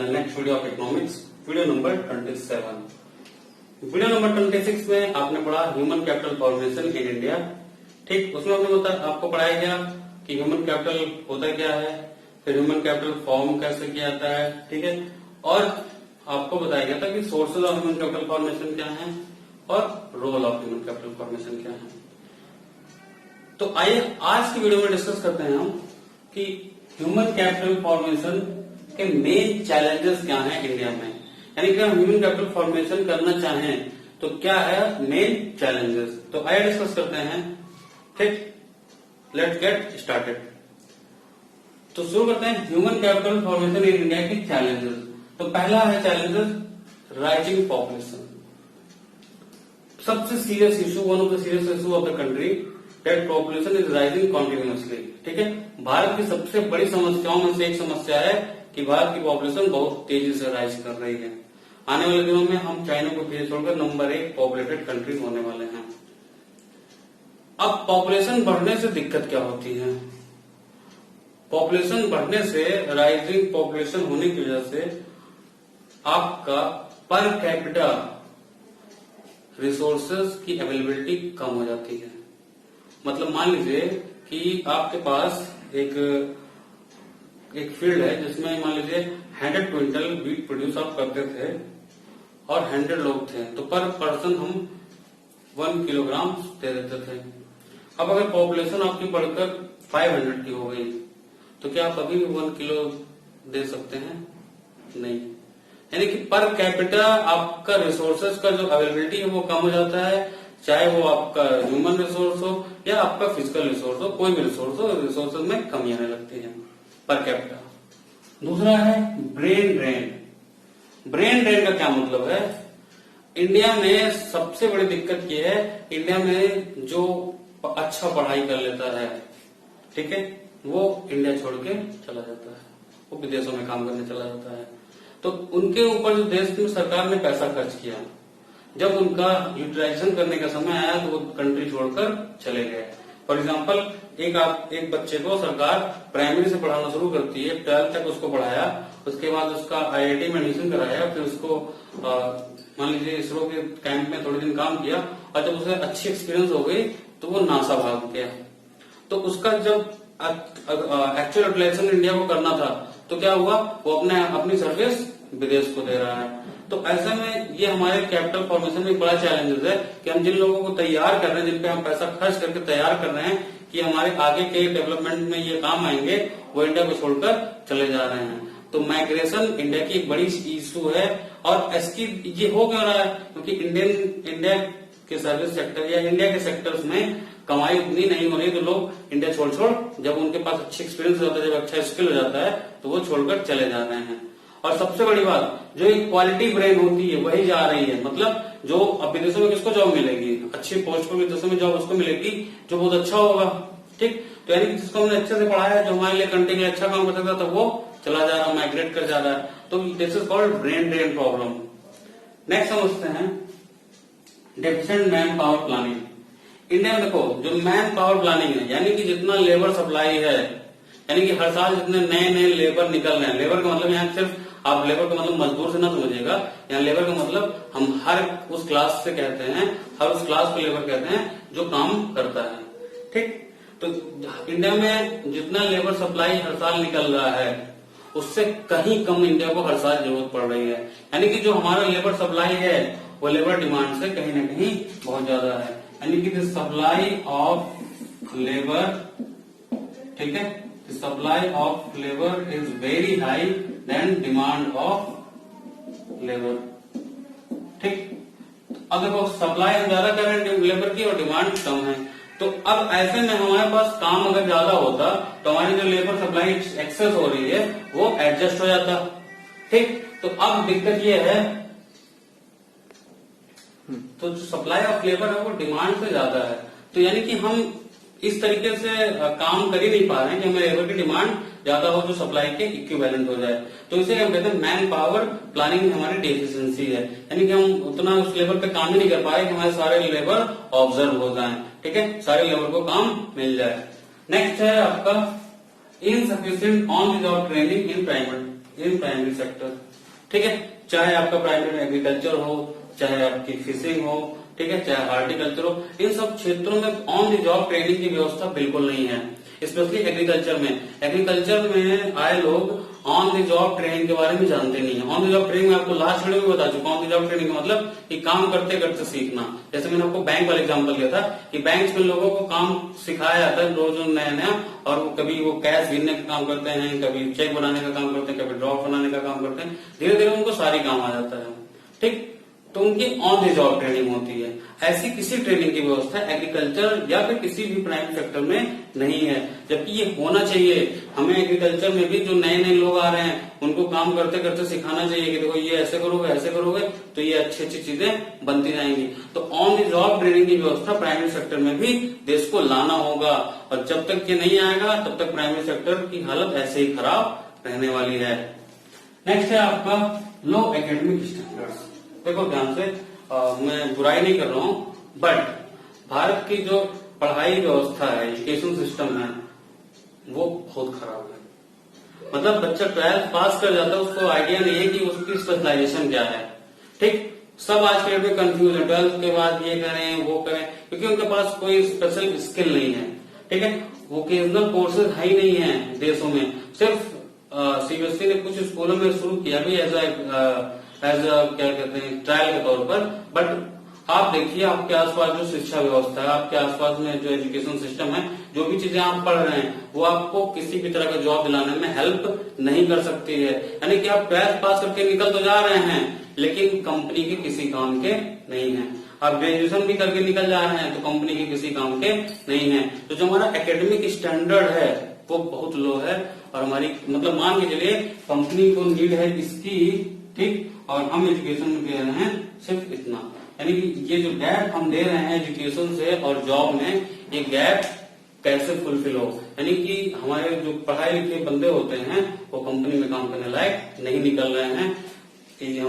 The next video of economics, video number 27। Video number 26 में आपने पढ़ा human capital formation in India. ठीक, उसमें हमने आपको पढ़ाया गया कि ह्यूमन कैपिटल होता क्या है, फिर ह्यूमन कैपिटल फॉर्म कैसे किया जाता है, ठीक है, और आपको बताया गया था कि sources of human capital formation क्या है और role of human capital formation क्या है। तो आइए आज की वीडियो में डिस्कस करते हैं हम कि ह्यूमन कैपिटल फॉर्मेशन के मेन चैलेंजेस क्या हैं इंडिया में, यानी कि हम ह्यूमन कैपिटल फॉर्मेशन करना चाहें तो क्या है मेन चैलेंजेस। तो आइए डिस्कस करते हैं। ठीक, लेट्स गेट स्टार्टेड। तो शुरू करते हैं human capital formation in India के चैलेंजेस। तो पहला है चैलेंजेस राइजिंग पॉपुलेशन। सबसे serious issue, one of the serious issue of the country that population is rising continuously. ठीक है, भारत की सबसे बड़ी समस्याओं में से एक समस्या है कि भारत की पॉपुलेशन बहुत तेजी से राइज कर रही है। आने वाले दिनों में हम चाइना को पीछे छोड़कर नंबर 1 पॉपुलेटेड कंट्री होने वाले हैं। अब पॉपुलेशन बढ़ने से दिक्कत क्या होती है? पॉपुलेशन बढ़ने से, राइजिंग पॉपुलेशन होने की वजह से आपका पर कैपिटा रिसोर्सेज की अवेलेबिलिटी कम हो जाती है। मतलब मान लीजिए कि आपके पास एक फील्ड है जिसमें मान लीजिए 100 क्विंटल वीट प्रोड्यूस आप करते थे और 100 लोग थे, तो पर पर्सन हम 1 किलोग्राम दे देते थे। अब अगर पॉपुलेशन आपकी बढ़कर 500 की हो गई तो क्या आप अभी भी 1 किलो दे सकते हैं? नहीं। यानी कि पर कैपिटा आपका रिसोर्सेज का जो अवेलेबिलिटी है वो कम हो जाता है, चाहे वो आपका ह्यूमन रिसोर्स हो या आपका फिजिकल रिसोर्स हो, कोई भी रिसोर्स हो, रिसोर्सेज में कमी आने लगती है पर कैपिटा। दूसरा है ब्रेन ड्रेन। ब्रेन ड्रेन का क्या मतलब है? इंडिया में सबसे बड़ी दिक्कत ये है, इंडिया में जो अच्छा पढ़ाई कर लेता है, ठीक है, वो इंडिया छोड़ के चला जाता है, वो विदेशों में काम करने चला जाता है। तो उनके ऊपर जो देश की सरकार ने पैसा खर्च किया, जब उनका यूटिलाइजेशन करने का समय आया तो वो कंट्री छोड़कर चले गए। फॉर एग्जाम्पल, एक बच्चे को सरकार प्राइमरी से पढ़ाना शुरू करती है, 12th तक उसको पढ़ाया, उसके बाद उसका IIT में एडमिशन कराया, फिर उसको मान लीजिए इसरो के कैंप में थोड़े दिन काम किया और जब उसे अच्छी एक्सपीरियंस हो गई तो वो नासा भाग गया। तो उसका जब एक्चुअल यूटिलाइजेशन इंडिया को करना था तो क्या हुआ, वो अपनी सर्विस विदेश को दे रहा है। तो ऐसे में ये हमारे कैपिटल फॉर्मेशन में एक बड़ा चैलेंजेस है कि हम जिन लोगों को तैयार कर रहे हैं, जिन पे हम पैसा खर्च करके तैयार कर रहे हैं कि हमारे आगे के डेवलपमेंट में ये काम आएंगे, वो इंडिया को छोड़कर चले जा रहे हैं। तो माइग्रेशन इंडिया की एक बड़ी इशू है। और इसकी ये हो क्यों रहा है? क्योंकि इंडिया के सर्विस सेक्टर या इंडिया के सेक्टर्स में कमाई उतनी नहीं हो रही, तो लोग इंडिया छोड़ जब उनके पास अच्छी एक्सपीरियंस हो जाता है, जब अच्छा स्किल हो जाता है तो वो छोड़कर चले जा रहे हैं। और सबसे बड़ी बात, जो एक क्वालिटी ब्रेन होती है वही जा रही है। मतलब जो अब विदेशों में किसको जॉब मिलेगी, अच्छी पोस्ट पर विदेशों में जॉब उसको मिलेगी जो बहुत अच्छा होगा। ठीक, तो यानी कि जिसको हमने अच्छे से पढ़ाया है, जो हमारे लिए कंट्री के लिए अच्छा काम कर सकता था, वो चला जा रहा है, माइग्रेट कर जा रहा है। तो this is called brain drain problem. Next समझते हैं deficient man power planning. India में देखो, जो मैन पावर प्लानिंग है, यानी कि जितना लेबर सप्लाई है, यानी कि हर साल जितने नए नए लेबर निकल रहे हैं। लेबर का मतलब यहाँ सिर्फ आप लेबर का मतलब मजदूर से ना समझिएगा, यहाँ लेबर का मतलब हम हर उस क्लास से कहते हैं, हर उस क्लास को लेबर कहते हैं जो काम करता है। ठीक, तो इंडिया में जितना लेबर सप्लाई हर साल निकल रहा है उससे कहीं कम इंडिया को हर साल जरूरत पड़ रही है। यानी कि जो हमारा लेबर सप्लाई है वो लेबर डिमांड से कहीं ना कहीं बहुत ज्यादा है। यानी कि द सप्लाई ऑफ लेबर, ठीक है, the supply of labour is very high then demand of labour. ठीक, अब देखो सप्लाई हम ज्यादा कर रहे हैं लेबर की और डिमांड कम है, तो अब ऐसे में हमारे पास काम अगर ज्यादा होता तो हमारी जो लेबर सप्लाई एक्सेस हो रही है वो एडजस्ट हो जाता। ठीक, तो अब दिक्कत ये है, तो जो सप्लाई ऑफ लेबर है वो डिमांड से ज्यादा है। तो यानी कि हम इस तरीके से काम कर ही नहीं पा रहे हैं कि हमें लेबर की डिमांड ज्यादा हो जो सप्लाई के इक्विवेलेंट हो जाए। तो इसे हम कहते हैं मैन पावर प्लानिंग में हमारी डेफिशिएंसी है, यानी कि हम उतना उस लेवल पे काम ही नहीं कर पाए कि हमारे सारे लेबर ऑब्जर्व हो जाए। ठीक है, सारे लेबर को काम मिल जाए। नेक्स्ट है आपका insufficient on the job training in primary sector. ठीक है, चाहे आपका प्राइमरी एग्रीकल्चर हो, चाहे आपकी फिशिंग हो, ठीक है, चाहे हॉर्टिकल्चर हो, इन सब क्षेत्रों में ऑन द जॉब ट्रेनिंग की व्यवस्था बिल्कुल नहीं है। स्पेशली एग्रीकल्चर में आए लोग ऑन द जॉब ट्रेनिंग के बारे में जानते नहीं है। ऑन द जॉब ट्रेनिंग में आपको लास्ट वीडियो में बता चुका हूं। ऑन द जॉब ट्रेनिंग का मतलब कि काम करते करते सीखना। जैसे मैंने आपको बैंक वाला एग्जांपल दिया था कि बैंक में लोगों को काम सिखाया जाता है रोज नया नया, और कभी वो कैश गिनने का काम करते हैं, कभी चेक बनाने का काम करते हैं, कभी ड्रॉप बनाने का काम करते हैं। धीरे धीरे उनको सारी काम आ जाता है, ठीक। तो उनकी ऑन द जॉब ट्रेनिंग होती है। ऐसी किसी ट्रेनिंग की व्यवस्था एग्रीकल्चर या फिर किसी भी प्राइवेट सेक्टर में नहीं है, जबकि ये होना चाहिए। हमें एग्रीकल्चर में भी जो नए नए लोग आ रहे हैं उनको काम करते करते सिखाना चाहिए कि देखो ये ऐसे करोगे तो ये अच्छी अच्छी चीजें बनती जाएंगी। तो ऑन द जॉब ट्रेनिंग की व्यवस्था प्राइवेट सेक्टर में भी देश को लाना होगा, और जब तक ये नहीं आएगा तब तक प्राइवेट सेक्टर की हालत ऐसे ही खराब रहने वाली है। नेक्स्ट है आपका लो एकेडमिक स्टैंडर्ड्स। देखो ध्यान से, मैं बुराई नहीं कर रहा हूं, बट भारत की जो पढ़ाई व्यवस्था है, एजुकेशन सिस्टम है, वो बहुत खराब है। मतलब बच्चा 12th पास कर जाता है, उसको आइडिया नहीं है कि उसकी स्पेशलाइजेशन क्या है, ठीक। सब आज के डेट में कंफ्यूज है, 12th के बाद ये करें वो करें, क्योंकि उनके पास कोई स्पेशल स्किल नहीं है, ठीक है। वोकेशनल कोर्सेज है ही नहीं है देशों में। सिर्फ सीबीएसई ने कुछ स्कूलों में शुरू किया भी एज क्या कहते हैं ट्रायल के तौर पर, बट आप देखिए आपके आसपास जो शिक्षा व्यवस्था है, आपके आसपास में जो एजुकेशन सिस्टम है, जो भी चीजें आप पढ़ रहे हैं वो आपको किसी भी तरह का जॉब दिलाने में हेल्प नहीं कर सकती है। यानी कि आप 12th पास करके निकल तो जा रहे हैं, लेकिन कंपनी के किसी काम के नहीं है। आप ग्रेजुएशन भी करके निकल जा रहे हैं तो कंपनी के किसी काम के नहीं है। तो जो हमारा एकेडमिक स्टैंडर्ड है वो बहुत लो है, और हमारी मतलब मान के चलिए कंपनी को नीड है इसकी, ठीक, और हम एजुकेशन में दे रहे हैं सिर्फ इतना। यानी कि ये जो गैप हम दे रहे हैं एजुकेशन से और जॉब में, ये गैप कैसे फुलफिल हो। यानी कि हमारे जो पढ़ाई लिखे बंदे होते हैं वो कंपनी में काम करने लायक नहीं निकल रहे हैं। ये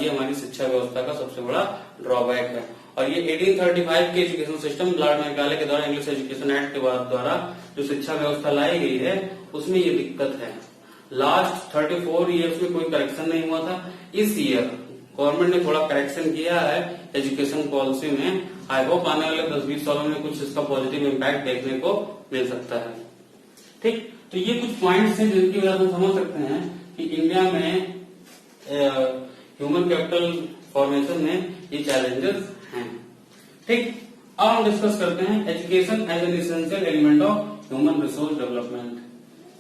हमारी शिक्षा व्यवस्था का सबसे बड़ा ड्रॉबैक है। और ये 1835 के एजुकेशन सिस्टम लॉर्ड मैकाले के द्वारा इंग्लिश एजुकेशन एक्ट के द्वारा जो शिक्षा व्यवस्था लाई गई है उसमें ये दिक्कत है। लास्ट 34 ईयर्स में कोई करेक्शन नहीं हुआ था। इस ईयर गवर्नमेंट ने थोड़ा करेक्शन किया है एजुकेशन पॉलिसी में। आई होप आने वाले 10-20 सालों में कुछ इसका पॉजिटिव इम्पैक्ट देखने को मिल सकता है, ठीक। तो ये कुछ पॉइंट्स हैं जिनकी वजह से हम समझ सकते हैं कि इंडिया में ह्यूमन कैपिटल फॉर्मेशन में ये चैलेंजेस हैं, ठीक। अब हम डिस्कस करते हैं education as an essential element of human resource development.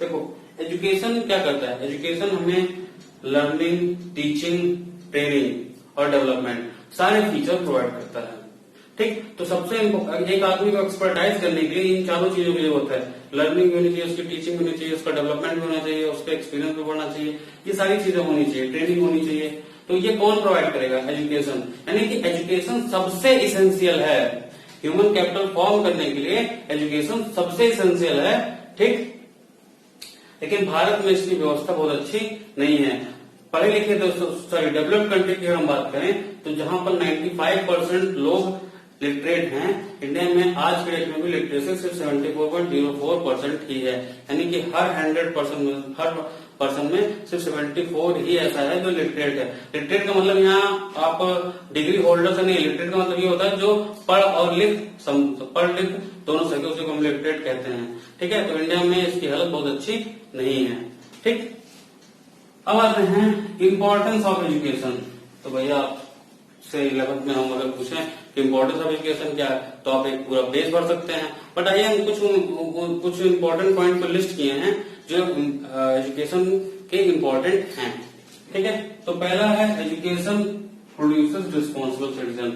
देखो एजुकेशन क्या करता है, एजुकेशन हमें लर्निंग, टीचिंग, ट्रेनिंग और डेवलपमेंट सारे फीचर प्रोवाइड करता है, ठीक। तो सबसे एक आदमी को एक्सपर्टाइज करने के लिए इन चारों चीजों की जरूरत है। लर्निंग भी होनी चाहिए, उसकी टीचिंग भी होनी चाहिए, उसका डेवलपमेंट भी होना चाहिए, उसका एक्सपीरियंस भी बढ़ना चाहिए, ये सारी चीजें होनी चाहिए, ट्रेनिंग होनी चाहिए। तो ये कौन प्रोवाइड करेगा, एजुकेशन। यानी कि एजुकेशन सबसे इसेंशियल है ह्यूमन कैपिटल फॉर्म करने के लिए, एजुकेशन सबसे इसेंशियल है, ठीक। लेकिन भारत में इसकी व्यवस्था बहुत अच्छी नहीं है। पढ़े लिखे डेवलप्ड कंट्री की हम बात करें तो जहां पर 95% लोग लिटरेट हैं, इंडिया में आज के डेट में भी लिटरेसी सिर्फ 74.04% ही है। यानी कि हर 100% में सिर्फ 74 ही ऐसा है जो लिटरेट है। लिटरेट का मतलब यहाँ आप डिग्री होल्डर से नहीं, लिटरेट का मतलब ये होता है जो पढ़ लिख दोनों सके, उसे हम लिटरेट कहते हैं, ठीक है। तो इंडिया में इसकी हालत बहुत अच्छी नहीं है, ठीक। अब आते हैं इम्पोर्टेंस ऑफ एजुकेशन। तो भैया आपसे 11th में हम अगर पूछें कि इम्पोर्टेंस ऑफ एजुकेशन क्या है तो आप एक पूरा पेज भर सकते हैं। बट आइए हम कुछ इम्पोर्टेंट पॉइंट को लिस्ट किए हैं जो एजुकेशन के इम्पोर्टेंट हैं, ठीक है। तो पहला है एजुकेशन प्रोड्यूसेस रिस्पॉन्सिबल सिटीजन।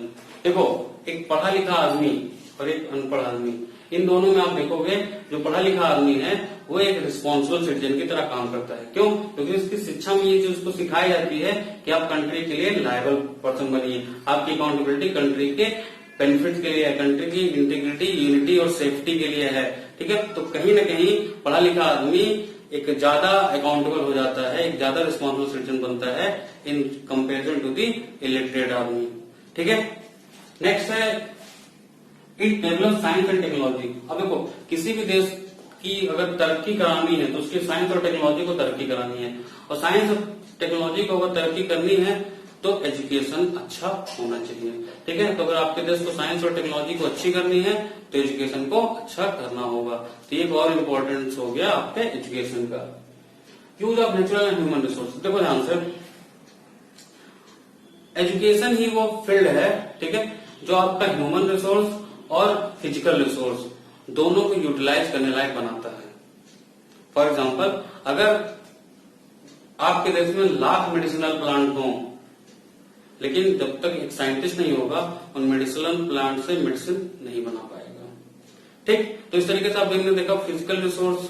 देखो एक पढ़ा लिखा आदमी और एक अनपढ़ आदमी, इन दोनों में आप देखोगे जो पढ़ा लिखा आदमी है वो एक रिस्पॉन्सिबल सिटीजन की तरह काम करता है। क्यों? क्योंकि उसकी शिक्षा में ये जो उसको सिखाई जाती है कि आप कंट्री के लिए लायबल पर्सन बनिए, आपकी अकाउंटेबिलिटी कंट्री के बेनिफिट के लिए है, कंट्री की इंटीग्रिटी, यूनिटी और सेफ्टी के लिए है, ठीक है। तो कहीं ना कहीं पढ़ा लिखा आदमी एक ज्यादा अकाउंटेबल हो जाता है, एक ज्यादा रिस्पॉन्सिबल सिटीजन बनता है in comparison to the illiterate आदमी, ठीक है। नेक्स्ट है it develop science and technology. अब देखो किसी भी देश की अगर तरक्की करानी है तो उसकी साइंस और टेक्नोलॉजी को तरक्की करानी है, और साइंस टेक्नोलॉजी को अगर तरक्की करनी है तो एजुकेशन अच्छा होना चाहिए। ठीक है, तो अगर आपके देश को साइंस और टेक्नोलॉजी को अच्छी करनी है तो एजुकेशन को अच्छा करना होगा। तो ये एक और इम्पोर्टेंस हो गया आपके एजुकेशन का। Use of natural and human resource, देखो ध्यान से, एजुकेशन ही वो फील्ड है, ठीक है, जो आपका ह्यूमन रिसोर्स और फिजिकल रिसोर्स दोनों को यूटिलाइज करने लायक बनाता है। फॉर एग्जाम्पल, अगर आपके देश में लाख मेडिसिनल प्लांट हो, लेकिन जब तक एक साइंटिस्ट नहीं होगा उन मेडिसिनल प्लांट से मेडिसिन नहीं बना पाएगा। ठीक, तो इस तरीके से आप देखा फिजिकल रिसोर्स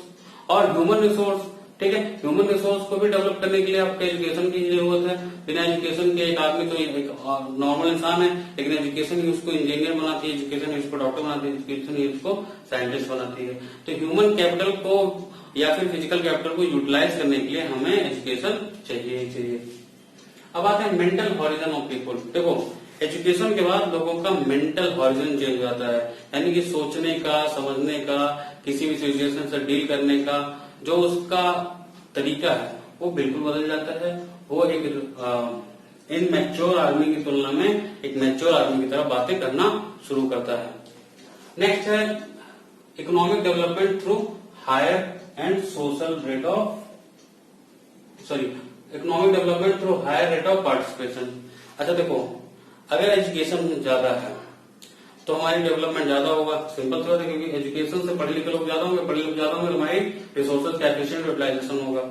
और ह्यूमन रिसोर्स। ठीक है, ह्यूमन रिसोर्स को भी डेवलप करने के लिए आपको एजुकेशन की जरूरत है। बिना एजुकेशन के एक आदमी तो एक नॉर्मल इंसान है, लेकिन एजुकेशन ही उसको इंजीनियर बनाती है, एजुकेशन ही उसको डॉक्टर बनाती है, एजुकेशन ही उसको साइंटिस्ट बनाती है। तो ह्यूमन कैपिटल को या फिर फिजिकल कैपिटल को यूटिलाइज करने के लिए हमें एजुकेशन चाहिए। अब आते हैं मेंटल हॉरिजन ऑफ पीपल। देखो, एजुकेशन के बाद लोगों का मेंटल हॉरिजन चेंज हो जाता है, यानी कि सोचने का, समझने का, किसी भी सिचुएशन से डील करने का जो उसका तरीका है वो बिल्कुल बदल जाता है। वो एक इनमैच्योर आदमी की तुलना में एक मैच्योर आदमी की तरह बातें करना शुरू करता है। नेक्स्ट है economic development through higher and social rate of economic development through higher rate of participation. अच्छा देखो, अगर एजुकेशन ज्यादा है तो हमारी डेवलपमेंट ज्यादा होगा, सिंपल सी बात है, क्योंकि एजुकेशन से पढ़े लिखे लोग ज्यादा होंगे, पढ़े लिखे ज्यादा होंगे, हमारी रिसोर्सेज का एफिशिएंट यूटिलाइजेशन होगा।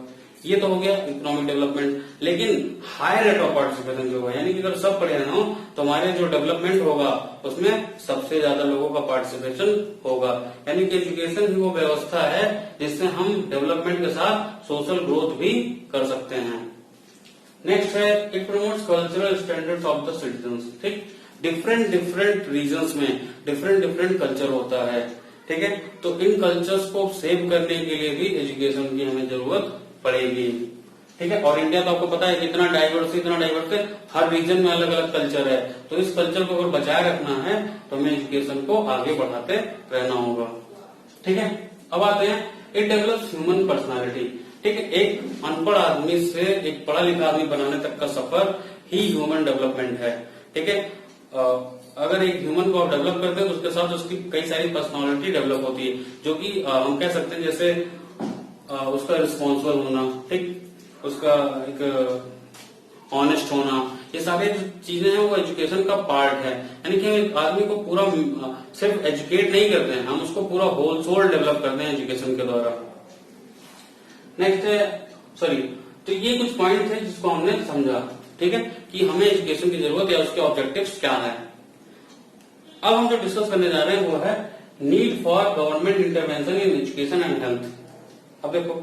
ये तो हो गया इकोनॉमिक डेवलपमेंट। लेकिन हायर रेट ऑफ पार्टिसिपेशन जो होगा, यानी कि अगर सब पढ़े हो तो हमारे जो डेवलपमेंट होगा उसमें सबसे ज्यादा लोगों का पार्टिसिपेशन होगा। यानी कि एजुकेशन ही वो व्यवस्था है जिससे हम डेवलपमेंट के साथ सोशल ग्रोथ भी कर सकते हैं। नेक्स्ट है it promotes cultural standards of the citizens. ठीक, डिफरेंट रीजन्स में डिफरेंट कल्चर होता है। ठीक है, तो इन कल्चर्स को सेव करने के लिए भी एजुकेशन की हमें जरूरत पड़ेगी। ठीक है, और इंडिया तो आपको पता है इतना डाइवर्स है, हर रीजन में अलग अलग कल्चर है। तो इस कल्चर को अगर बचाए रखना है तो हमें एजुकेशन को आगे बढ़ाते रहना होगा। ठीक है, अब आते हैं इट डेवलप्स ह्यूमन पर्सनालिटी। ठीक है, एक अनपढ़ आदमी से एक पढ़ा लिखा आदमी बनाने तक का सफर ही ह्यूमन डेवलपमेंट है। ठीक है, अगर एक ह्यूमन को आप डेवलप करते हैं तो उसके साथ उसकी कई सारी पर्सनालिटी डेवलप होती है, जो कि हम कह सकते हैं जैसे उसका रिस्पॉन्सिबल होना, ठीक, उसका एक ऑनेस्ट होना, ये सारी जो चीजें हैं वो एजुकेशन का पार्ट है। यानी कि हम आदमी को पूरा सिर्फ एजुकेट नहीं करते हैं, हम उसको पूरा होल सोल डेवलप करते हैं एजुकेशन के द्वारा। नेक्स्ट है तो ये कुछ पॉइंट है जिसको हमने समझा। ठीक है, कि हमें एजुकेशन की जरूरत या उसके ऑब्जेक्टिव्स क्या है। अब हम जो डिस्कस करने जा रहे हैं वो है need for government intervention in education and health. अब देखो,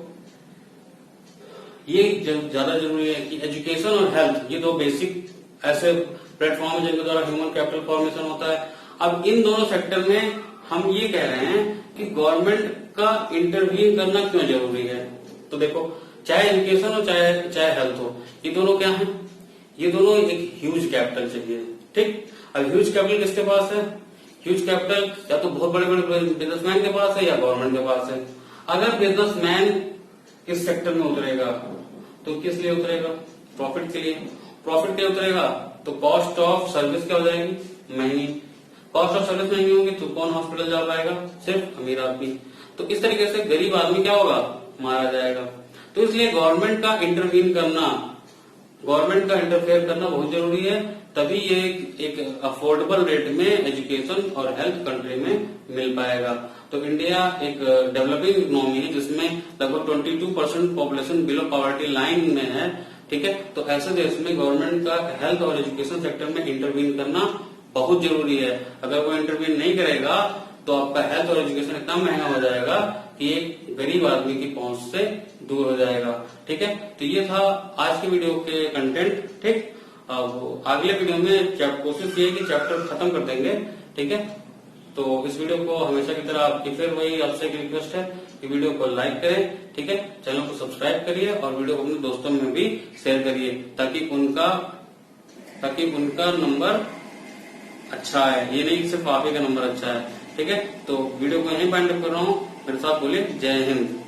ये ज्यादा जरूरी है कि एजुकेशन और हेल्थ ये दो बेसिक ऐसे प्लेटफॉर्म है जिनके द्वारा ह्यूमन कैपिटल फॉर्मेशन होता है। अब इन दोनों सेक्टर में हम ये कह रहे हैं कि गवर्नमेंट का इंटरवीन करना क्यों जरूरी है। तो देखो, चाहे एजुकेशन हो चाहे हेल्थ हो, ये दोनों क्या है, ये दोनों एक ह्यूज कैपिटल चाहिए। ठीक, अब ह्यूज कैपिटल किसके पास है, ह्यूज कैपिटल या तो बहुत बड़े बड़े बिजनेसमैन के पास है या गवर्नमेंट के पास है। अगर बिजनेसमैन इस सेक्टर में उतरेगा तो किस लिए उतरेगा, प्रॉफिट के लिए। प्रॉफिट के लिए उतरेगा तो कॉस्ट ऑफ सर्विस क्या हो जाएगी, महंगी। कॉस्ट ऑफ सर्विस महंगी होगी तो कौन हॉस्पिटल जा पाएगा, सिर्फ अमीर आदमी। तो इस तरीके से गरीब आदमी क्या होगा, मारा जाएगा। तो इसलिए गवर्नमेंट का इंटरवीन करना, गवर्नमेंट का इंटरफेयर करना बहुत जरूरी है, तभी ये एक अफोर्डेबल रेट में एजुकेशन और हेल्थ कंट्री में मिल पाएगा। तो इंडिया एक डेवलपिंग इकोनॉमी है जिसमें लगभग 22% पॉपुलेशन बिलो पॉवर्टी लाइन में है। ठीक है, तो ऐसे देश में गवर्नमेंट का हेल्थ और एजुकेशन सेक्टर में इंटरवीन करना बहुत जरूरी है। अगर वो इंटरवीन नहीं करेगा तो आपका हेल्थ और एजुकेशन इतना महंगा हो जाएगा कि एक गरीब आदमी की पहुंच से दूर हो जाएगा। ठीक है, तो ये था आज के वीडियो के कंटेंट। ठीक, अब अगले वीडियो में कोशिश ये कि चैप्टर खत्म कर देंगे। ठीक है, तो इस वीडियो को हमेशा की तरह आपकी फिर वही आपसे एक रिक्वेस्ट है कि वीडियो को लाइक करें। ठीक है, चैनल को सब्सक्राइब करिए और वीडियो को अपने दोस्तों में भी शेयर करिए ताकि उनका नंबर अच्छा है, ये नहीं कि सिर्फ आप ही का नंबर अच्छा है। ठीक है, तो वीडियो को यहीं बाइंड अप कर रहा हूँ। मेरे साथ बोलिए जय हिंद।